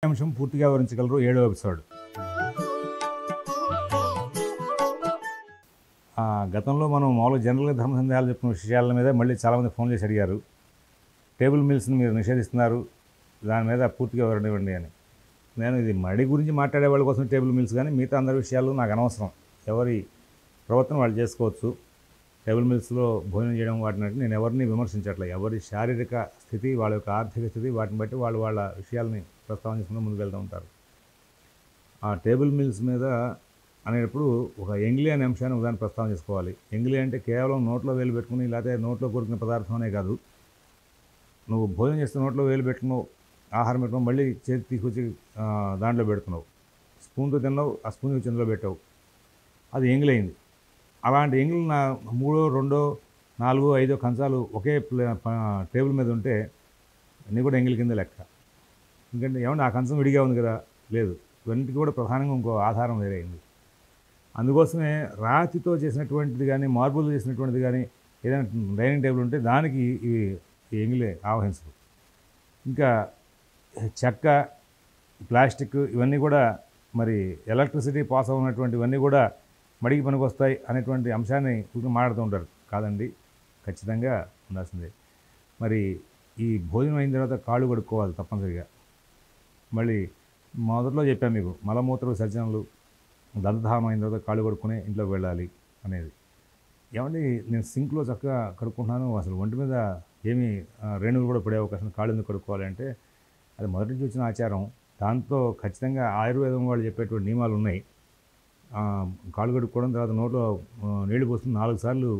అంశం పూర్తిగా వివరించగలరు 7వ ఎపిసోడ్. గతంలో మనం మామూలుగా జనరల్గా ధర్మ సందేహాలు చెప్పిన విషయాల మీద మళ్ళీ చాలామంది ఫోన్ చేసి అడిగారు. టేబుల్ మిల్స్ని మీరు నిషేధిస్తున్నారు, దాని మీద పూర్తిగా వివరణ ఇవ్వండి అని. నేను ఇది మడి గురించి మాట్లాడే వాళ్ళ కోసం టేబుల్ మిల్స్, కానీ మిగతా అందరి విషయాలు నాకు అనవసరం. ఎవరి ప్రవర్తన వాళ్ళు చేసుకోవచ్చు. టేబుల్ మిల్స్లో భోజనం చేయడం వాటిని నేను ఎవరిని విమర్శించట్లేదు. ఎవరి శారీరక స్థితి, వాళ్ళ యొక్క ఆర్థిక స్థితి, వాటిని బట్టి వాళ్ళు వాళ్ళ విషయాలని ప్రస్తావన ముందుకు వెళ్తూ ఉంటారు. ఆ టేబుల్ మిల్స్ మీద అనేటప్పుడు ఒక ఎంగిలి అనే అంశాన్ని ఉదాహరణ ప్రస్తావన చేసుకోవాలి. ఎంగిలి అంటే కేవలం నోట్లో వేలు పెట్టుకుని లేకపోతే నోట్లో కొరికిన పదార్థం అనే కాదు. నువ్వు భోజనం చేస్తే నోట్లో వేలు పెట్టుకున్నావు, ఆహారం పెట్టుకున్నావు, మళ్ళీ చేతి తీసుకొచ్చి దాంట్లో పెడుతున్నావు, స్పూన్తో తిన్నావు, ఆ స్పూన్ చెందులో పెట్టావు, అది ఎంగిలి అయింది. అలాంటి ఎంగిలి 3, 2, 4, 5 కంచాలు ఒకే టేబుల్ మీద ఉంటే అన్నీ కూడా ఎంగిలి కింద లెక్క. ఎందుకంటే ఏమన్నా ఆ కంచం విడిగా ఉంది కదా, లేదు. ఇవన్నిటికీ కూడా ప్రధానంగా ఇంకో ఆధారం వేరే అయింది. అందుకోసమే రాతితో చేసినటువంటిది కానీ, మార్బుల్ చేసినటువంటిది కానీ ఏదైనా డైనింగ్ టేబుల్ ఉంటే దానికి ఇవి ఎంగిలే ఆవహించదు. ఇంకా చెక్క, ప్లాస్టిక్ ఇవన్నీ కూడా మరి ఎలక్ట్రిసిటీ పాస్ అవునటువంటివన్నీ కూడా మడికి పనికొస్తాయి అనేటువంటి అంశాన్ని ఇప్పుడు మాట్లాడుతూ ఉంటారు. కాదండి, ఖచ్చితంగా ఉండాల్సిందే. మరి ఈ భోజనం అయిన తర్వాత కాళ్ళు కడుక్కోవాలి తప్పనిసరిగా. మళ్ళీ మొదట్లో చెప్పాను మీకు, మలమూత్ర విసర్జనలు, దంతధానం అయిన తర్వాత కాళ్ళు కడుక్కునే ఇంట్లోకి వెళ్ళాలి అనేది. ఏమండి, నేను సింక్లో చక్కగా కడుక్కుంటున్నాను, అసలు ఒంటి మీద ఏమీ రేణువులు కూడా పడే అవకాశం, కాళ్ళు ఎందుకు కడుక్కోవాలి అంటే అది మొదటి నుంచి వచ్చిన ఆచారం. దాంతో ఖచ్చితంగా ఆయుర్వేదం వాళ్ళు చెప్పేటువంటి నియమాలు ఉన్నాయి. కాళ్ళు కడుక్కోవడం, తర్వాత నోట్లో నీళ్లు పోస్తుంది 4 సార్లు,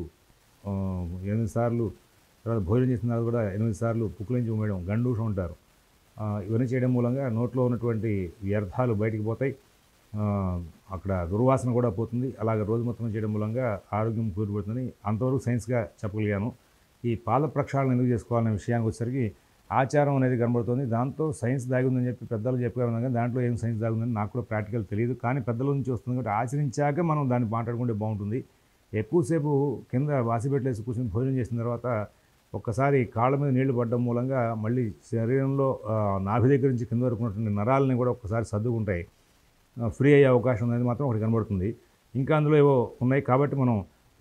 8 సార్లు, తర్వాత భోజనం చేసిన తర్వాత కూడా 8 సార్లు పుక్కులించి ఉమ్మేయడం, గండూషం ఉంటారు. ఇవన్నీ చేయడం మూలంగా నోట్లో ఉన్నటువంటి వ్యర్థాలు బయటికి పోతాయి, అక్కడ దుర్వాసన కూడా పోతుంది. అలాగే రోజు మొత్తం చేయడం మూలంగా ఆరోగ్యం కూలిపోతుందని అంతవరకు సైన్స్గా చెప్పగలిగాను. ఈ పాద ప్రక్షాళన ఎందుకు చేసుకోవాలనే విషయానికి వచ్చేసరికి ఆచారం అనేది కనబడుతుంది. దాంతో సైన్స్ దాగుందని చెప్పి పెద్దలు చెప్పారు, కానీ దాంట్లో ఏం సైన్స్ దాగుందని నాకు కూడా ప్రాక్టికల్ తెలియదు. కానీ పెద్దల నుంచి వస్తుంది కాబట్టి ఆచరించాక మనం దాన్ని మాట్లాడుకుంటే బాగుంటుంది. ఎక్కువసేపు కింద వాసిపెట్టలేసి కూర్చొని భోజనం చేసిన తర్వాత ఒక్కసారి కాళ్ళ మీద నీళ్లు పడడం మూలంగా మళ్ళీ శరీరంలో నాభి దగ్గర నుంచి కింద వరకు ఉన్నటువంటి నరాలని కూడా ఒక్కసారి సర్దుకుంటాయి, ఫ్రీ అయ్యే అవకాశం అనేది మాత్రం ఒకటి కనబడుతుంది. ఇంకా అందులో ఏవో ఉన్నాయి కాబట్టి మనం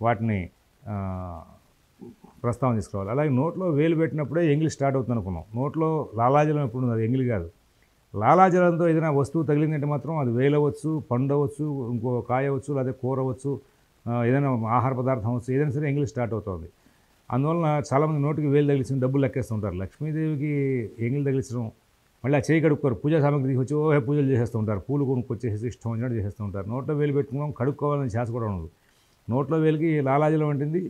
వాటిని ప్రస్తావన తీసుకోవాలి. అలాగే నోట్లో వేలు పెట్టినప్పుడే ఎంగిలి స్టార్ట్ అవుతుంది అనుకున్నాం. నోట్లో లాలాజలం ఎప్పుడు ఉంది, అది ఎంగిలి కాదు. లాలాజలంతో ఏదైనా వస్తువు తగిలిందంటే మాత్రం అది వేలు అవ్వచ్చు, పండు అవ్వచ్చు, ఇంకో కాయ అవ్వచ్చు, లేదా కూర అవ్వచ్చు, ఏదైనా ఆహార పదార్థం అవ్వచ్చు, ఏదైనా సరే ఎంగిలి స్టార్ట్ అవుతుంది. అందువలన చాలామంది నోటికి వేలు తగిలించిన డబ్బులు లెక్కేస్తుంటారు. లక్ష్మీదేవికి ఎంగిలి తగిలించడం, మళ్ళీ ఆ చేయి కడుక్కోరు, పూజా సామాగ్రి తీసుకొచ్చి పూజలు చేసేస్తూ ఉంటారు, పూలు కొనుక్కొచ్చేసి ఇష్టం వచ్చినట్టు చేసేస్తూ ఉంటారు. నోట్లో వేలు పెట్టుకున్నాం, కడుక్కోవాలని ఛాన్స్ కూడా ఉండదు. నోట్లో వేలికి లాలాజలం అంటుంది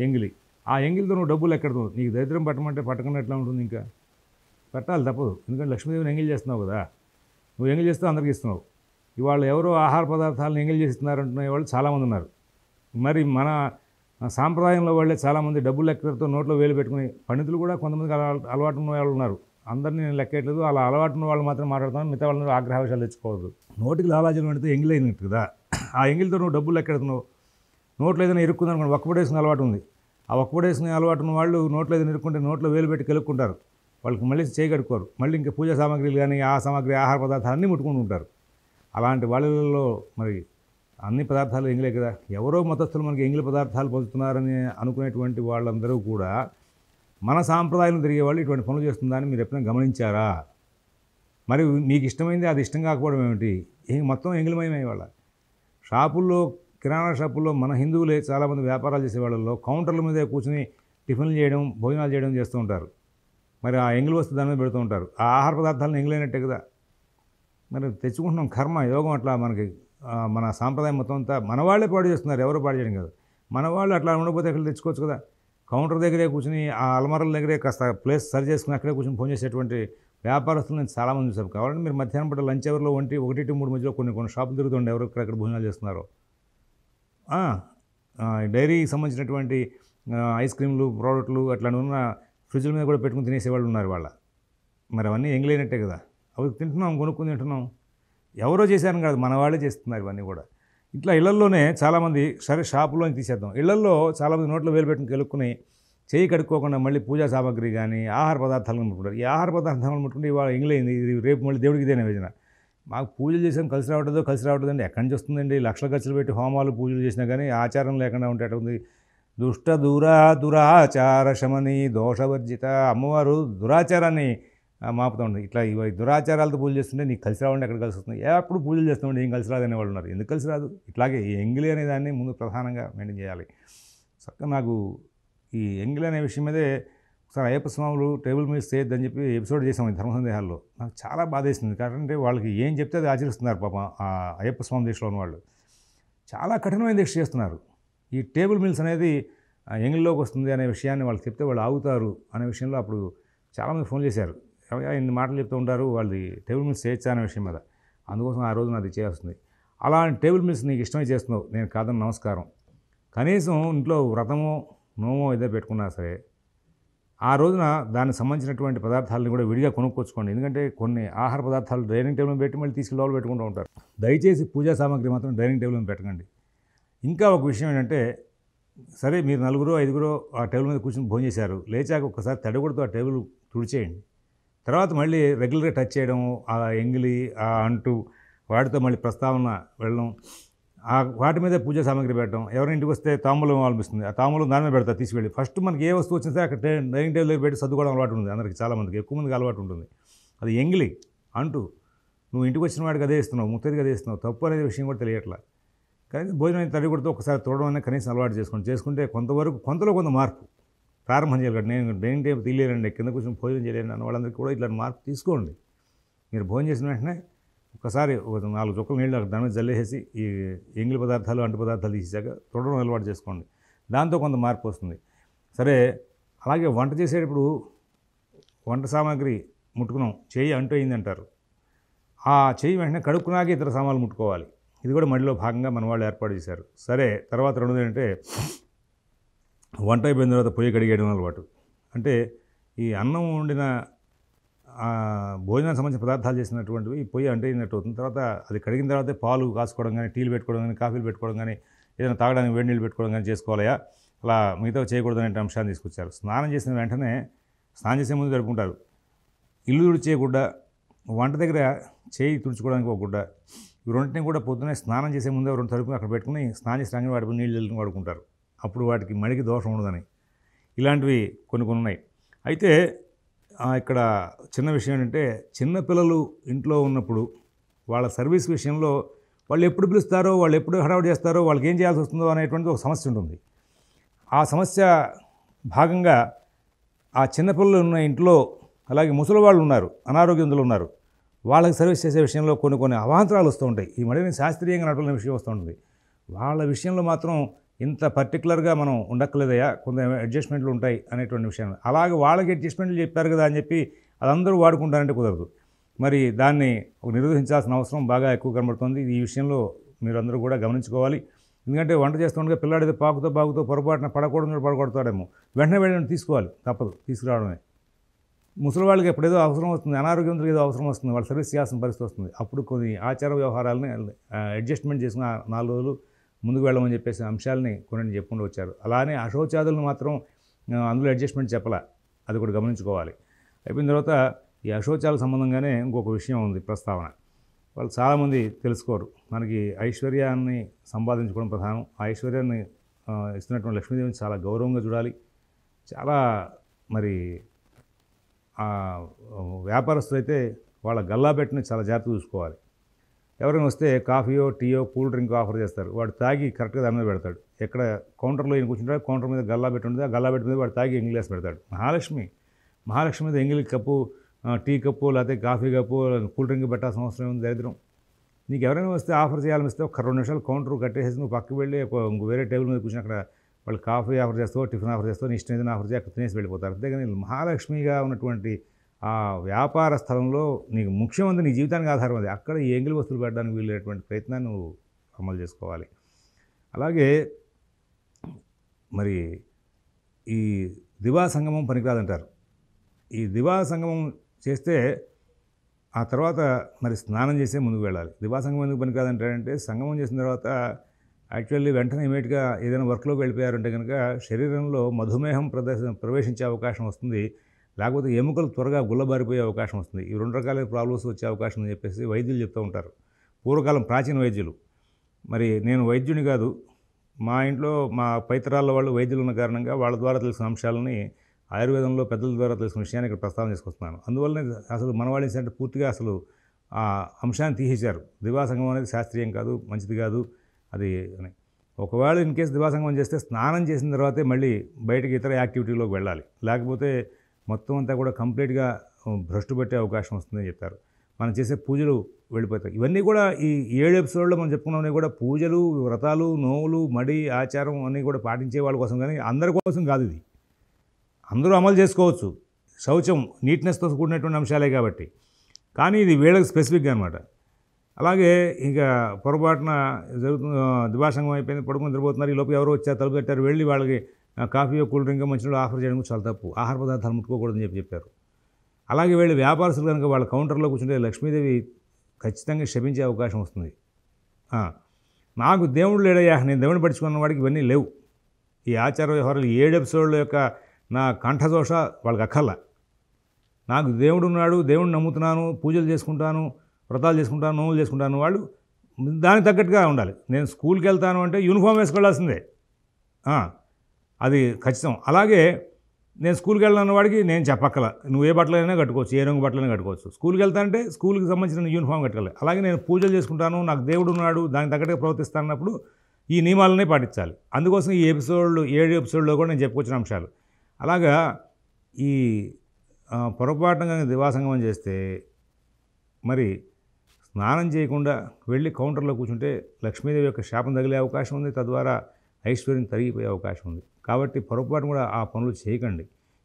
ఎంగిలి. ఆ ఎంగిలితో నువ్వు డబ్బులు ఎక్కడదు, నీకు దరిద్రం పట్టమంటే పట్టకుండా ఎట్లా ఉంటుంది? ఇంకా పెట్టాలి, తప్పదు. ఎందుకంటే లక్ష్మీదేవిని ఎంగిలి చేస్తున్నావు కదా, నువ్వు ఎంగిలి చేస్తూ అందరికీ ఇస్తున్నావు. ఇవాళ ఎవరో ఆహార పదార్థాలను ఎంగిలి చేస్తున్నారు అంటున్న వాళ్ళు చాలామంది ఉన్నారు. మరి మన సాంప్రదాయంలో వాళ్ళే చాలామంది డబ్బులు లెక్కతో నోట్లో వేలు పెట్టుకుని, పండితులు కూడా కొంతమందికి అలవాటు ఉన్న వాళ్ళు ఉన్నారు. అందరినీ నేను లెక్కట్లేదు, అలా అలవాటు ఉన్న వాళ్ళు మాత్రం మాట్లాడుతాను, మిగతా వాళ్ళని ఆగ్రహవేశాలు తెచ్చుకోవద్దు. నోటికి లాలాజలం పెడితే ఎంగిలి అయినట్టు కదా, ఆ ఎంగిలితో నువ్వు డబ్బులు లెక్కెడుతున్నావు. నోట్లో ఏదైనా ఇరుక్కుందనుకోండి, ఒక్కపడేసుకునే అలవాటు ఉంది, ఆ ఒక్కపడేసుకునే అలవాటు ఉన్న వాళ్ళు నోట్లో ఏదైనా ఇరుక్కుంటే నోట్లో వేలు పెట్టి కెలుక్కుంటారు, వాళ్ళకి మళ్ళీ చేయి కడుక్కోరు, మళ్ళీ ఇంకా పూజా సామాగ్రిలు కానీ ఆ సామాగ్రి ఆహార పదార్థాలు అన్నీ ముట్టుకుంటూ ఉంటారు. అలాంటి వాళ్ళలో మరి అన్ని పదార్థాలు ఎంగిలే కదా. ఎవరో మతస్థులు మనకి ఎంగిలి పదార్థాలు పొందుతున్నారని అనుకునేటువంటి వాళ్ళందరూ కూడా మన సాంప్రదాయం తిరిగే వాళ్ళు ఇటువంటి పనులు చేస్తుందని మీరు ఎప్పుడైనా గమనించారా? మరి మీకు ఇష్టమైంది అది ఇష్టం కాకపోవడం ఏమిటి? మొత్తం ఎంగిలిమయమే. వాళ్ళ షాపుల్లో, కిరాణా షాపుల్లో మన హిందువులే చాలామంది వ్యాపారాలు చేసే వాళ్ళలో కౌంటర్ల మీదే కూర్చొని టిఫిన్లు చేయడం, భోజనాలు చేయడం చేస్తూ ఉంటారు. మరి ఆ ఎంగిలి వస్తు దాని మీద పెడుతూ ఉంటారు. ఆ ఆహార పదార్థాలను ఎంగిలైనట్టే కదా. మరి తెచ్చుకుంటున్నాం, కర్మ యోగం అట్లా మనకి. మన సాంప్రదాయం మొత్తం అంతా మన వాళ్ళే పాడు చేస్తున్నారు, ఎవరు పాడు చేయడం కాదు. మన వాళ్ళు అట్లా ఉండకపోతే ఎక్కడ తెచ్చుకోవచ్చు కదా. కౌంటర్ దగ్గరే కూర్చొని, ఆ అలమరల దగ్గరే కాస్త ప్లేస్ సరి చేసుకుని అక్కడే కూర్చొని ఫోన్ చేసేటువంటి వ్యాపారస్తులు నేను చాలామంది చూసాను. కావాలంటే మీరు మధ్యాహ్నం పూట లంచ్ అవర్లో 1-3 మధ్యలో కొన్ని షాపులు తిరుగుతుండే ఎవరు ఎక్కడ భోజనాలు చేస్తున్నారో. డైరీకి సంబంధించినటువంటి ఐస్ క్రీమ్లు, ప్రోడక్ట్లు అట్లా ఉన్న ఫ్రిడ్జ్ల మీద కూడా పెట్టుకుని తినేసేవాళ్ళు ఉన్నారు వాళ్ళ. మరి అవన్నీ ఎంగిలైనట్టే కదా. అవి తింటున్నాం, కొనుక్కుని తింటున్నాం. ఎవరో చేశారని కాదు, మన వాళ్ళే చేస్తున్నారు ఇవన్నీ కూడా. ఇట్లా ఇళ్లల్లోనే చాలామంది, సరే షాపులో తీసేద్దాం, ఇళ్లల్లో చాలామంది నోట్లో వేలు పెట్టుకుని కెలుక్కుని చేయి కడుక్కోకుండా మళ్ళీ పూజా సామాగ్రి కానీ ఆహార పదార్థాలను ముట్టుకుంటారు. ఈ ఆహార పదార్థాలను ముట్టుకుంటే ఇవాళ ఇంగ్లైంది, ఇది రేపు మళ్ళీ దేవుడికి ఇదే నైవేద్యం. మాకు పూజలు చేసాం కలిసి రావట్లేదండి. ఎక్కడి నుంచి వస్తుందండి? లక్షల ఖర్చులు పెట్టి హోమాలు పూజలు చేసినా కానీ ఆచారం లేకుండా ఉండేటుంది. దుష్ట దురాచార శమని దోషవర్జిత. అమ్మవారు దురాచారాన్ని మాపుతూ ఉంటుంది. ఇట్లా ఇవి దురాచారాలతో పూజలు చేస్తుంటే నీకు కలిసి రావండి, ఎక్కడ కలిసి వస్తుంది? ఎప్పుడు పూజలు చేస్తామండి, ఏం కలిసి రాదనే వాళ్ళు ఉన్నారు. ఎందుకు కలిసి రాదు? ఇట్లాగే ఈ ఎంగిలి అనే దాన్ని ముందు ప్రధానంగా మెయింటైన్ చేయాలి. చక్కగా నాకు ఈ ఎంగిలి అనే విషయం మీదే ఒకసారి అయ్యప్ప స్వాములు టేబుల్ మీద చేయొద్దని చెప్పి ఎపిసోడ్ చేసాం ఈ ధర్మ సందేహాల్లో. నాకు చాలా బాధేసింది. కాబట్టి వాళ్ళకి ఏం చెప్తే అది ఆచరిస్తున్నారు పాపం ఆ అయ్యప్ప స్వామి దీక్షలో ఉన్న వాళ్ళు. చాలా కఠినమైన దీక్ష చేస్తున్నారు. ఈ టేబుల్ మిల్స్ అనేది ఎంగిల్లోకి వస్తుంది అనే విషయాన్ని వాళ్ళు చెప్తే వాళ్ళు ఆగుతారు అనే విషయంలో అప్పుడు చాలామంది ఫోన్ చేశారు. ఇన్ని మాటలు చెప్తూ ఉంటారు, వాళ్ళది టేబుల్ మిల్స్ చేయొచ్చా అనే విషయం మీద. అందుకోసం ఆ రోజున అది చేస్తుంది. అలాంటి టేబుల్ మిల్స్ నీకు ఇష్టమై చేస్తున్నావు, నేను కాదని నమస్కారం. కనీసం ఇంట్లో వ్రతమో నోమో ఏదో పెట్టుకున్నా సరే ఆ రోజున దానికి సంబంధించినటువంటి పదార్థాలను కూడా విడిగా కొనుక్కొచ్చుకోండి. ఎందుకంటే కొన్ని ఆహార పదార్థాలు డైనింగ్ టేబుల్ మీద పెట్టి మళ్ళీ తీసుకెళ్ళి లోపల పెట్టుకుంటూ ఉంటారు. దయచేసి పూజా సామాగ్రి మాత్రం డైనింగ్ టేబుల్ మీద పెట్టకండి. ఇంకా ఒక విషయం ఏంటంటే, సరే మీరు 4-5 ఆ టేబుల్ మీద కూర్చొని భోజనం చేశారు, లేచాక ఒక్కసారి తడిగుడితో ఆ టేబుల్ తుడిచేయండి. తర్వాత మళ్ళీ రెగ్యులర్గా టచ్ చేయడం, ఆ ఎంగిలి ఆ అంటూ వాటితో మళ్ళీ ప్రస్తావన వెళ్ళడం, వాటి మీదే పూజా సామాగ్రి పెట్టడం. ఎవరి ఇంటికి వస్తే తాంబూలం అనిపిస్తుంది, ఆ తాంబూలం దాని మీద పెడతారు తీసుకెళ్ళి. ఫస్ట్ మనకి ఏ వస్తువు వచ్చినా సరే అక్కడ డైనింగ్ టేబుల్ దగ్గర పెట్టి సర్దుకోవడం అలవాటు ఉంటుంది అందరికి, చాలామందికి, ఎక్కువ మందికి అలవాటు ఉంటుంది. అది ఎంగిలి అంటూ నువ్వు ఇంటికి వచ్చిన వాడికి అదే ఇస్తున్నావు, ముత్తైదుకి అదే ఇస్తున్నావు, తప్పు అనే విషయం కూడా తెలియట్లా. కానీ భోజనం తడిగుడితో ఒకసారి తోడడం అనేది కనీసం అలవాటు చేసుకుంటే కొంతవరకు కొంతలో కొంత మార్పు ప్రారంభం చేయాలి. నేను డైనింగ్ టేబుల్ తీయలేనండి, కింద కూర్చొని భోజనం చేయలేను అన్న వాళ్ళందరికీ కూడా ఇట్లా మార్పు తీసుకోండి. మీరు భోజనం చేసిన వెంటనే ఒకసారి 4 చుక్కల నీళ్ళు దాని మీద జల్లేసి ఈ ఎంగిలి పదార్థాలు అంటు పదార్థాలు తీసాక తొడడం అలవాటు చేసుకోండి. దాంతో కొంత మార్పు వస్తుంది. సరే, అలాగే వంట చేసేటప్పుడు వంట సామాగ్రి ముట్టుకున్నాం, చేయి అంటూ అయింది అంటారు. ఆ చేయి వెంటనే కడుక్కున్నాకే ఇతర సామాన్లు ముట్టుకోవాలి. ఇది కూడా మడిలో భాగంగా మన వాళ్ళు ఏర్పాటు చేశారు. సరే, తర్వాత రెండోది ఏంటంటే వంట అయిపోయిన తర్వాత పొయ్యి కడిగేయడం అలవాటు. అంటే ఈ అన్నం వండిన భోజనానికి సంబంధించిన పదార్థాలు చేసినటువంటివి పొయ్యి అంటైనట్టు అవుతుంది. తర్వాత అది కడిగిన తర్వాతే పాలు కాసుకోవడం కానీ, టీలు పెట్టుకోవడం కానీ, కాఫీలు పెట్టుకోవడం కానీ, ఏదైనా తాగడానికి వేడి నీళ్ళు పెట్టుకోవడం కానీ చేసుకోవాలయా, అలా మిగతా చేయకూడదు అనే అంశాన్ని తీసుకొచ్చారు. స్నానం చేసిన వెంటనే స్నానం చేసే ముందు జరుపుకుంటారు. ఇల్లు తుడిచేయకుండా, వంట దగ్గర చేయి తుడుచుకోవడానికి ఒక గుడ్డ, ఈ రెండింటిని కూడా పొద్దున్నే స్నానం చేసే ముందే 2 తలుపుని అక్కడ పెట్టుకుని స్నానం చేసిన వాటికి నీళ్ళు చల్లుకుని వాడుకుంటారు. అప్పుడు వాటికి మడికి దోషం ఉండదని. ఇలాంటివి కొన్ని ఉన్నాయి. అయితే ఇక్కడ చిన్న విషయం ఏంటంటే, చిన్నపిల్లలు ఇంట్లో ఉన్నప్పుడు వాళ్ళ సర్వీస్ విషయంలో వాళ్ళు ఎప్పుడు పిలుస్తారో, వాళ్ళు ఎప్పుడు హడావుడి చేస్తారో, వాళ్ళకి ఏం చేయాల్సి వస్తుందో అనేటువంటిది ఒక సమస్య ఉంటుంది. ఆ సమస్య భాగంగా ఆ చిన్నపిల్లలు ఉన్న ఇంట్లో, అలాగే ముసలి వాళ్ళు ఉన్నారు, అనారోగ్యంతులు ఉన్నారు, వాళ్ళకి సర్వీస్ చేసే విషయంలో కొన్ని అవాంతరాలు వస్తూ ఉంటాయి. ఈ మడిని శాస్త్రీయంగా నడపలేని విషయం వస్తూ ఉంటుంది. వాళ్ళ విషయంలో మాత్రం ఇంత పర్టికులర్గా మనం ఉండక్కలేదయా, కొంత అడ్జస్ట్మెంట్లు ఉంటాయి అనేటువంటి విషయం. అలాగే వాళ్ళకి అడ్జస్ట్మెంట్లు చెప్పారు కదా అని చెప్పి అదందరూ వాడుకుంటారంటే కుదరదు. మరి దాన్ని నిరోధించాల్సిన అవసరం బాగా ఎక్కువ కనబడుతుంది. ఈ విషయంలో మీరందరూ కూడా గమనించుకోవాలి. ఎందుకంటే వంట చేస్తుండగా పిల్లాడితే పాకుతో పొరపాటున పడకూడతాడేమో, వెంటనే వెళ్ళి తీసుకోవాలి, తప్పదు, తీసుకురావడమే. ముసలి వాళ్ళకి ఎప్పుడేదో అవసరం వస్తుంది, అనారోగ్యంతో ఏదో అవసరం వస్తుంది, వాళ్ళు సర్వీస్ చేయాల్సిన పరిస్థితి వస్తుంది. అప్పుడు కొన్ని ఆచార వ్యవహారాలని అడ్జస్ట్మెంట్ చేసుకుని 4 రోజులు ముందుకు వెళ్ళమని చెప్పేసి అంశాలని కొన్ని చెప్పుకుంటూ వచ్చారు. అలానే అశౌచాదులను మాత్రం అందులో అడ్జస్ట్మెంట్ చెప్పాల, అది కూడా గమనించుకోవాలి. అయిపోయిన తర్వాత ఈ అశౌచాలకు సంబంధంగానే ఇంకొక విషయం ఉంది ప్రస్తావన. వాళ్ళు చాలామంది తెలుసుకోరు. మనకి ఐశ్వర్యాన్ని సంపాదించుకోవడం ప్రధానం. ఆ ఐశ్వర్యాన్ని ఇస్తున్నటువంటి లక్ష్మీదేవిని చాలా గౌరవంగా చూడాలి. చాలా మరి వ్యాపారస్తులు అయితే వాళ్ళ గల్లాబెట్టుని చాలా జాగ్రత్తగా చూసుకోవాలి. ఎవరైనా వస్తే కాఫీయో టీయో కూల్ డ్రింక్ ఆఫర్ చేస్తారు, వాడు తాగి కరెక్ట్గా దాని మీద పెడతాడు. ఎక్కడ కౌంటర్లో ఈయన కూర్చుంటాడు, కౌంటర్ మీద గల్లాబెట్టు ఉంటుంది, ఆ గల్లాబెట్టు మీద వాడు తాగి ఎంగిల్ గ్లాస్ పెడతాడు. మహాలక్ష్మి మీద ఎంగిల్ కప్పు, టీ కప్పు, లేకపోతే కాఫీ కప్పు, కూల్ డ్రింక్ పెట్టాల్సిన అవసరం ఉంది. దరిద్రం. నీకు ఎవరైనా వస్తే ఆఫర్ చేయాలని వస్తే ఒక 2 నిమిషాలు కౌంటర్ కట్టేసి నువ్వు పక్కకు వెళ్ళి ఇంకో వేరే టేబుల్ మీద కూర్చొని అక్కడ వాళ్ళు కాఫీ ఆఫర్ చేస్తావు, టిఫిన్ ఆఫర్ చేస్తావు, నీ ఇష్టం ఏదైనా ఆఫర్ చేసి అక్కడ తినేసి వెళ్ళిపోతారు. అంతేగాని మహాలక్ష్మిగా ఉన్నటువంటి ఆ వ్యాపార స్థలంలో నీకు ముఖ్యమంది నీ జీవితానికి ఆధారం అది. అక్కడ ఈ ఎంగిలి వస్తువులు పెట్టడానికి వీలైనటువంటి ప్రయత్నాన్ని నువ్వు అమలు చేసుకోవాలి. అలాగే మరి ఈ దివా సంగమం పనికిరాదంటారు. ఈ దివా సంగమం చేస్తే ఆ తర్వాత మరి స్నానం చేసే ముందుకు వెళ్ళాలి. దివా సంగమం ఎందుకు పనికిరాదంటారంటే, సంగమం చేసిన తర్వాత యాక్చువల్లీ వెంటనే ఇమీడియట్గా ఏదైనా వర్క్లోకి వెళ్ళిపోయారంటే కనుక శరీరంలో మధుమేహం ప్రవేశించే అవకాశం వస్తుంది, లేకపోతే ఎముకలు త్వరగా గుల్లబారిపోయే అవకాశం వస్తుంది. ఈ 2 రకాల ప్రాబ్లమ్స్ వచ్చే అవకాశం అని చెప్పేసి వైద్యులు చెప్తూ ఉంటారు. పూర్వకాలం ప్రాచీన వైద్యులు. మరి నేను వైద్యుని కాదు, మా ఇంట్లో మా పైతరాల వాళ్ళు వైద్యులు ఉన్న కారణంగా వాళ్ళ ద్వారా తెలిసిన అంశాలని ఆయుర్వేదంలో పెద్దల ద్వారా తెలిసిన విషయాన్ని ఇక్కడ ప్రస్తావన చేసుకొస్తున్నాను. అందువల్లనే అసలు మన వాళ్ళు ఏంటంటే పూర్తిగా అసలు ఆ అంశాన్ని తీసేశారు. దివాసంగం అనేది శాస్త్రీయం కాదు, మంచిది కాదు అది అని. ఒకవేళ ఇన్ కేసు దివాసంగం చేస్తే స్నానం చేసిన తర్వాతే మళ్ళీ బయటకి ఇతర యాక్టివిటీలోకి వెళ్ళాలి, లేకపోతే మొత్తం అంతా కూడా కంప్లీట్గా భ్రష్టు పెట్టే అవకాశం వస్తుందని చెప్పారు. మనం చేసే పూజలు వెళ్ళిపోతాయి. ఇవన్నీ కూడా ఈ 7 ఎపిసోడ్లో మనం చెప్పుకున్నవన్నీ కూడా పూజలు, వ్రతాలు, నోవులు, మడి, ఆచారం అన్నీ కూడా పాటించే వాళ్ళ కోసం, కానీ అందరి కోసం కాదు. ఇది అందరూ అమలు చేసుకోవచ్చు, శౌచం నీట్నెస్తో కూడినటువంటి అంశాలే కాబట్టి. కానీ ఇది వీళ్ళకి స్పెసిఫిక్గా అనమాట. అలాగే ఇక పొరపాటున జరుగుతున్న దివాసంగం అయిపోయింది, పడుకుని నిద్రపోతున్నారు, ఈ లోపు ఎవరో వచ్చారు, తలుపు కట్టారు, వెళ్ళి వాళ్ళకి కాఫీయో కూల్ డ్రింక్ మంచినీళ్ళు ఆఫర్ చేయడం చాలా తప్పు. ఆహార పదార్థాలు ముట్టుకోకూడదని చెప్పారు. అలాగే వీళ్ళు వ్యాపారస్తులు కనుక వాళ్ళ కౌంటర్లో కూర్చుంటే లక్ష్మీదేవి ఖచ్చితంగా శపించే అవకాశం వస్తుంది. నాకు దేవుడు లేడయ్యా, నేను దేవుడిని పట్టించుకున్న వాడికి ఇవన్నీ లేవు. ఈ ఆచార వ్యవహారాలు 7 ఎపిసోడ్ల యొక్క నా కంఠదోష వాళ్ళకి అక్కర్లా. నాకు దేవుడు ఉన్నాడు, దేవుడిని నమ్ముతున్నాను, పూజలు చేసుకుంటాను, వ్రతాలు చేసుకుంటాను, నోములు చేసుకుంటాను, వాళ్ళు దానికి తగ్గట్టుగా ఉండాలి. నేను స్కూల్కి వెళ్తాను అంటే యూనిఫామ్ వేసుకోవాల్సిందే, అది ఖచ్చితం. అలాగే నేను స్కూల్కి వెళ్ళిన వాడికి నేను చెప్పక్కల, నువ్వు ఏ బట్టలైనా కట్టుకోవచ్చు, ఏ రంగు బట్టలైనా కట్టుకోవచ్చు. స్కూల్కి వెళ్తానంటే స్కూల్కి సంబంధించిన యూనిఫామ్ కట్టుకోవాలి. అలాగే నేను పూజలు చేసుకుంటాను, నాకు దేవుడు ఉన్నాడు, దానికి తగ్గట్టుగా ప్రవర్తిస్తానన్నప్పుడు ఈ నియమాలనే పాటించాలి. అందుకోసం ఈ 7 ఎపిసోడ్లో కూడా నేను చెప్పుకొచ్చిన అంశాలు. అలాగా ఈ పొరపాటుగా దివాసంగమం చేస్తే మరి స్నానం చేయకుండా వెళ్ళి కౌంటర్లో కూర్చుంటే లక్ష్మీదేవి యొక్క శాపం తగిలే అవకాశం ఉంది, తద్వారా ఐశ్వర్యం తరిగిపోయే అవకాశం ఉంది. కాబట్టి పొరపాటు కూడా ఆ పనులు చేయకండి.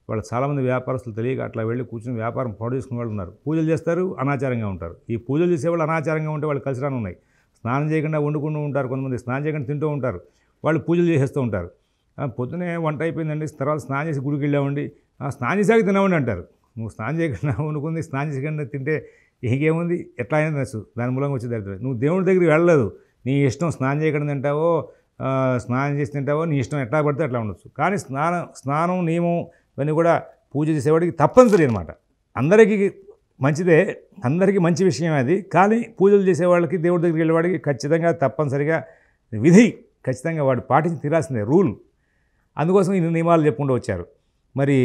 వాళ్ళు చాలామంది వ్యాపారస్తులు తెలియక అట్లా వెళ్ళి కూర్చొని వ్యాపారం పాడు చేసుకునే వాళ్ళు ఉన్నారు. పూజలు చేస్తారు, అనాచారంగా ఉంటారు. ఈ పూజలు చేసేవాళ్ళు అనాచారంగా ఉంటే వాళ్ళు కలిసి రాను ఉన్నాయి. స్నానం చేయకుండా వండుకుంటూ ఉంటారు, కొంతమంది స్నానం చేయకుండా తింటూ ఉంటారు, వాళ్ళు పూజలు చేసేస్తూ ఉంటారు. పొద్దునే వంట అయిపోయిందండి, తర్వాత స్నానం చేసి గుడికి వెళ్ళామండి, స్నానం చేసాక తినవండి అంటారు. నువ్వు స్నానం చేయకుండా వండుకుంది, స్నానం చేయకుండా తింటే ఇంకేముంది, ఎట్లా అయినా నచ్చు, దాని మూలంగా వచ్చే దరిద్రం. నువ్వు దేవుడి దగ్గరికి వెళ్ళలేదు, నీ ఇష్టం, స్నానం చేయకుండా తింటావో స్నానం చేసి తింటావో నీ ఇష్టం, ఎట్లా పడితే అట్లా ఉండొచ్చు. కానీ స్నానం నియమం ఇవన్నీ కూడా పూజ చేసేవాడికి తప్పనిసరి అనమాట. అందరికీ మంచిదే, అందరికీ మంచి విషయం అది. కానీ పూజలు చేసేవాళ్ళకి, దేవుడి దగ్గరికి వెళ్ళేవాడికి ఖచ్చితంగా తప్పనిసరిగా విధి, ఖచ్చితంగా వాడు పాటించి తీరాల్సిందే, రూల్. అందుకోసం ఈ నియమాలు చెప్పుకుంటూ వచ్చారు. మరి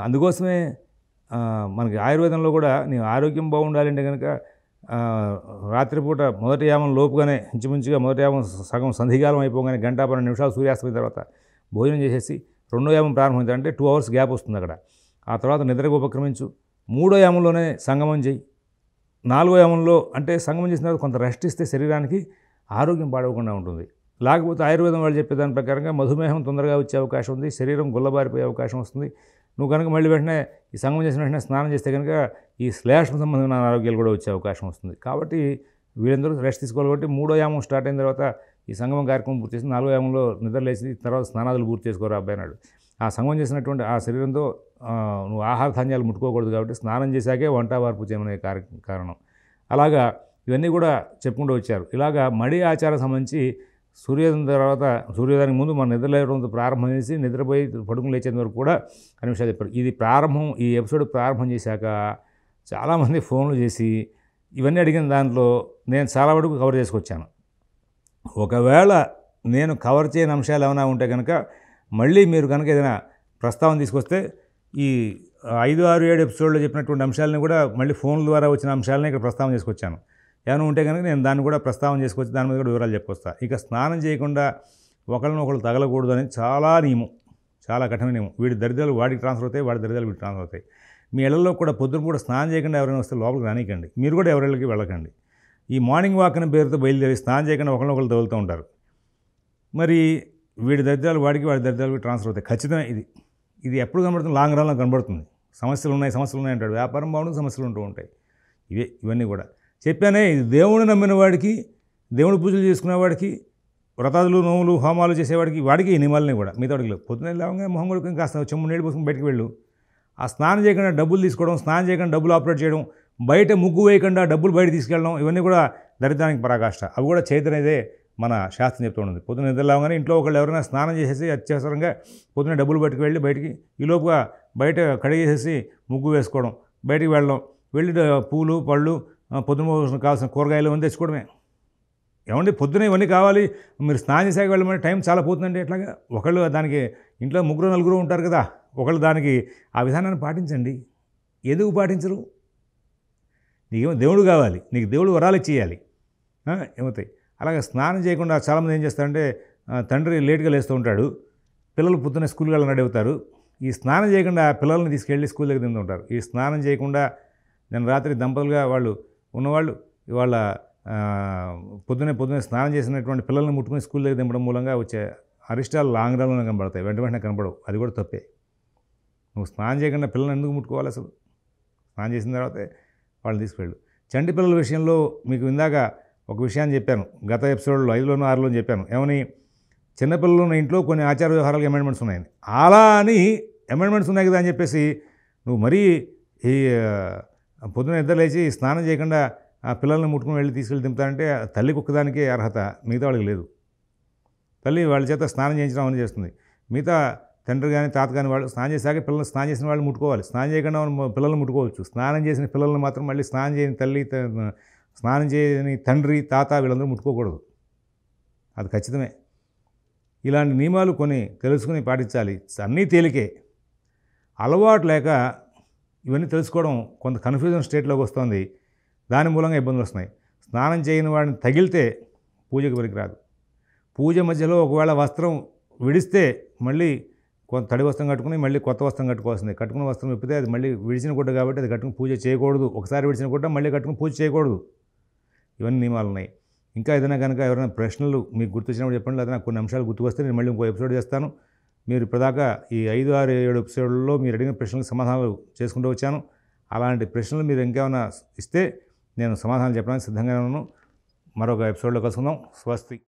అందుకోసమే మనకి ఆయుర్వేదంలో కూడా నీ ఆరోగ్యం బాగుండాలంటే కనుక రాత్రిపూట మొదటి యామం లోపుగానే, ఇంచుమించుగా మొదటి యామం సగం సంధికాలం అయిపోగానే 1-12 నిమిషాలు సూర్యాస్తమైన తర్వాత భోజనం చేసేసి 2వ యామం ప్రారంభమైంది అంటే 2 అవర్స్ గ్యాప్ వస్తుంది అక్కడ. ఆ తర్వాత నిద్రకు ఉపక్రమించు. 3వ యామంలోనే సంగమం చేయి. 4వ యామంలో అంటే సంగమం చేసిన తర్వాత కొంత రెస్ట్ ఇస్తే శరీరానికి ఆరోగ్యం పాడవకుండా ఉంటుంది. లేకపోతే ఆయుర్వేదం వాళ్ళు చెప్పే దాని ప్రకారంగా మధుమేహం తొందరగా వచ్చే అవకాశం ఉంది, శరీరం గుల్లబారిపోయే అవకాశం వస్తుంది. నువ్వు కనుక మళ్ళీ వెంటనే ఈ సంగమం చేసిన వెంటనే స్నానం చేస్తే కనుక ఈ శ్లేష్మ సంబంధమైన అనారోగ్యాలు కూడా వచ్చే అవకాశం వస్తుంది. కాబట్టి వీళ్ళందరూ రెస్ట్ తీసుకోవాలి. కాబట్టి 3వ యామం స్టార్ట్ అయిన తర్వాత ఈ సంగమం కార్యక్రమం పూర్తి చేసి 4వ యామంలో నిద్ర లేచి తర్వాత స్నానాలు పూర్తి చేసుకోరా అబ్బాయి అన్నాడు. ఆ సంగమం చేసినటువంటి ఆ శరీరంతో నువ్వు ఆహార ధాన్యాలు ముట్టుకోకూడదు. కాబట్టి స్నానం చేశాకే వంట వార్పు చేయమనే కారణం. అలాగా ఇవన్నీ కూడా చెప్పుకుంటూ వచ్చారు. ఇలాగా మడి ఆచారం సంబంధించి సూర్యోదయం తర్వాత, సూర్యోదయానికి ముందు మనం నిద్రలేవడంతో ప్రారంభం చేసి నిద్రపోయి పడుకుని లేచేంత వరకు కూడా అనే విషయాలు చెప్పారు. ఇది ప్రారంభం, ఈ ఎపిసోడ్ ప్రారంభం చేశాక చాలామంది ఫోన్లు చేసి ఇవన్నీ అడిగిన దాంట్లో నేను చాలా వరకు కవర్ చేసుకొచ్చాను. ఒకవేళ నేను కవర్ చేయని అంశాలు ఏమైనా ఉంటే కనుక మళ్ళీ మీరు కనుక ఏదైనా ప్రస్తావన తీసుకొస్తే ఈ 5, 6, 7 ఎపిసోడ్లో చెప్పినటువంటి అంశాలని కూడా మళ్ళీ ఫోన్ల ద్వారా వచ్చిన అంశాలని ఇక్కడ ప్రస్తావన చేసుకొచ్చాను. ఏమైనా ఉంటే కనుక నేను దాన్ని కూడా ప్రస్తావన చేసుకొచ్చి దాని మీద కూడా వివరాలు చెప్పుకొస్తా. ఇక స్నానం చేయకుండా ఒకరినొకరు తగలకూడదు అనేది చాలా నియమం, చాలా కఠిన నియమం. వీడి దరిద్రాలు వాడికి ట్రాన్స్ఫర్ అవుతాయి, వాడి దరిద్రాలు వీడికి ట్రాన్స్ఫర్ అవుతాయి. మీ ఇళ్లలో కూడా పొద్దున కూడా స్నానం చేయకుండా ఎవరైనా వస్తే లోపలికి రానికండి. మీరు కూడా ఎవరిళ్ళకి వెళ్ళకండి. ఈ మార్నింగ్ వాక్ అనే పేరుతో బయలుదేరి స్నానం చేయకుండా ఒకరినొకరు తగులుతూ ఉంటారు. మరి వీడి దరిద్రాలు వాడికి, వాడి దరిద్రాలకి ట్రాన్స్ఫర్ అవుతాయి. ఖచ్చితంగా ఇది ఎప్పుడు కనబడుతుంది, లాంగ్ రన్లో కనబడుతుంది. సమస్యలు ఉన్నాయి అంటాడు. వ్యాపారం బాగుంటుంది, సమస్యలు ఉంటూ ఉంటాయి. ఇవన్నీ కూడా చెప్పానే. ఇది దేవుని నమ్మిన వాడికి, దేవుడి పూజలు చేసుకునేవాడికి, వ్రతాదులు, నోములు, హోమాలు చేసేవాడికి, వాడికి ఈ నియమాలని కూడా మిగతాడికి లేవు. పొద్దున్న లేవగా మొహం కొడుకుని కాస్త చెమ్ము నీళ్ళు పోసుకుని బయటికి వెళ్ళు. ఆ స్నానం చేయకుండా డబ్బులు తీసుకోవడం, స్నానం చేయకుండా డబ్బులు ఆపరేట్ చేయడం, బయట ముగ్గు వేయకుండా డబ్బులు బయట తీసుకెళ్ళడం, ఇవన్నీ కూడా దరిద్రానికి పరాకాష్ట. అవి కూడా చేయదనేదే మన శాస్త్రం చెప్తూ ఉంటుంది. పొద్దున్న నిద్ర లేవగానే ఇంట్లో ఒకళ్ళు ఎవరైనా స్నానం చేసేసి అత్యవసరంగా పొద్దున్న డబ్బులు పట్టుకు వెళ్ళి బయటికి ఈలోపుగా బయట కడిగేసేసి ముగ్గు వేసుకోవడం, బయటికి వెళ్ళడం, వెళ్ళి పూలు పళ్ళు పొద్దున కావాల్సిన కూరగాయలు అని తెచ్చుకోవడమే. ఏమండి పొద్దున ఇవన్నీ కావాలి, మీరు స్నానం చేసాక వెళ్ళమని టైం చాలా పోతుందండి. ఎట్లాగా ఒకళ్ళు దానికి ఇంట్లో ముగ్గురు నలుగురు ఉంటారు కదా, ఒకళ్ళు దానికి ఆ విధానాన్ని పాటించండి. ఎందుకు పాటించరు? నీకేమో దేవుడు కావాలి, నీకు దేవుడు వరాలు ఇచ్చేయాలి, ఏమవుతాయి. అలాగే స్నానం చేయకుండా చాలామంది ఏం చేస్తారంటే తండ్రి లేట్గా లేస్తూ ఉంటాడు, పిల్లలు పొద్దున్న స్కూల్కి వెళ్ళి రెడీ అవుతారు. ఈ స్నానం చేయకుండా పిల్లల్ని తీసుకెళ్ళి స్కూల్ దగ్గర తింటూ ఉంటారు. ఈ స్నానం చేయకుండా నేను రాత్రి దంపతులుగా వాళ్ళు ఉన్నవాళ్ళు ఇవాళ పొద్దున్నే స్నానం చేసినటువంటి పిల్లల్ని ముట్టుకుని స్కూల్ దగ్గర దింపడం మూలంగా వచ్చే అరిష్టాలు లాంగ్ రన్లో కనబడతాయి, వెంటనే కనపడవు. అది కూడా తప్పే. నువ్వు స్నానం చేయకుండా పిల్లల్ని ఎందుకు ముట్టుకోవాలి? అసలు స్నానం చేసిన తర్వాతే వాళ్ళని తీసుకెళ్ళు. చంటి పిల్లల విషయంలో మీకు ఇందాక ఒక విషయాన్ని చెప్పాను, గత ఎపిసోడ్లో 5లోనో 6లోనో చెప్పాను. ఏమని, చిన్నపిల్లలు ఉన్న ఇంట్లో కొన్ని ఆచార వ్యవహారాలకు అమెండ్మెంట్స్ ఉన్నాయని. అలా అని అమెండ్మెంట్స్ ఉన్నాయి కదా అని చెప్పేసి నువ్వు మరీ ఈ పొద్దున నిద్ర లేచి స్నానం చేయకుండా ఆ పిల్లల్ని ముట్టుకుని వెళ్ళి తీసుకెళ్ళి దింపుతారంటే తల్లికి ఒక్కదానికే అర్హత, మిగతా వాళ్ళకి లేదు. తల్లి వాళ్ళ చేత స్నానం చేయించడం అని చేస్తుంది. మిగతా తండ్రి కానీ తాత కానీ వాళ్ళు స్నానం చేశాక పిల్లల్ని స్నానం చేసిన వాళ్ళు ముట్టుకోవాలి. స్నానం చేయకుండా పిల్లల్ని ముట్టుకోవచ్చు. స్నానం చేసిన పిల్లల్ని మాత్రం మళ్ళీ స్నానం చేయని తల్లి, స్నానం చేయని తండ్రి, తాత వీళ్ళందరూ ముట్టుకోకూడదు. అది ఖచ్చితమే. ఇలాంటి నియమాలు కొన్ని తెలుసుకుని పాటించాలి. అన్నీ తేలికే. అలవాటు లేక ఇవన్నీ తెలుసుకోవడం కొంత కన్ఫ్యూజన్ స్టేట్లోకి వస్తుంది. దాని మూలంగా ఇబ్బందులు వస్తున్నాయి. స్నానం చేయని వాడిని తగిలితే పూజకి పనికిరాదు. పూజ మధ్యలో ఒకవేళ వస్త్రం విడిస్తే మళ్ళీ కొంత తడి వస్త్రం కట్టుకుని మళ్ళీ కొత్త వస్త్రం కట్టుకోవాల్సింది. కట్టుకున్న వస్త్రం విప్పితే అది మళ్ళీ విడిచిన గుడ్డ కాబట్టి అది కట్టుకుని పూజ చేయకూడదు. ఒకసారి విడిచిన గుడ్డ మళ్ళీ కట్టుకుని పూజ చేయకూడదు. ఇవన్నీ నియమాలు ఉన్నాయి. ఇంకా ఏదైనా కనుక ఎవరైనా ప్రశ్నలు మీకు గుర్తొచ్చినప్పుడు చెప్పండి, లేదా నాకు కొన్ని అంశాలు గుర్తుకొస్తే నేను మళ్ళీ ఇంకో ఎపిసోడ్ చేస్తాను. మీరు ఇప్పటిదాకా ఈ 5, 6, 7 ఎపిసోడ్లలో మీరు అడిగిన ప్రశ్నలకు సమాధానాలు చేసుకుంటూ వచ్చాను. అలాంటి ప్రశ్నలు మీరు ఇంకేమైనా ఇస్తే నేను సమాధానాలు చెప్పడానికి సిద్ధంగానే ఉన్నాను. మరొక ఎపిసోడ్లో కలుసుకుందాం. స్వస్తి.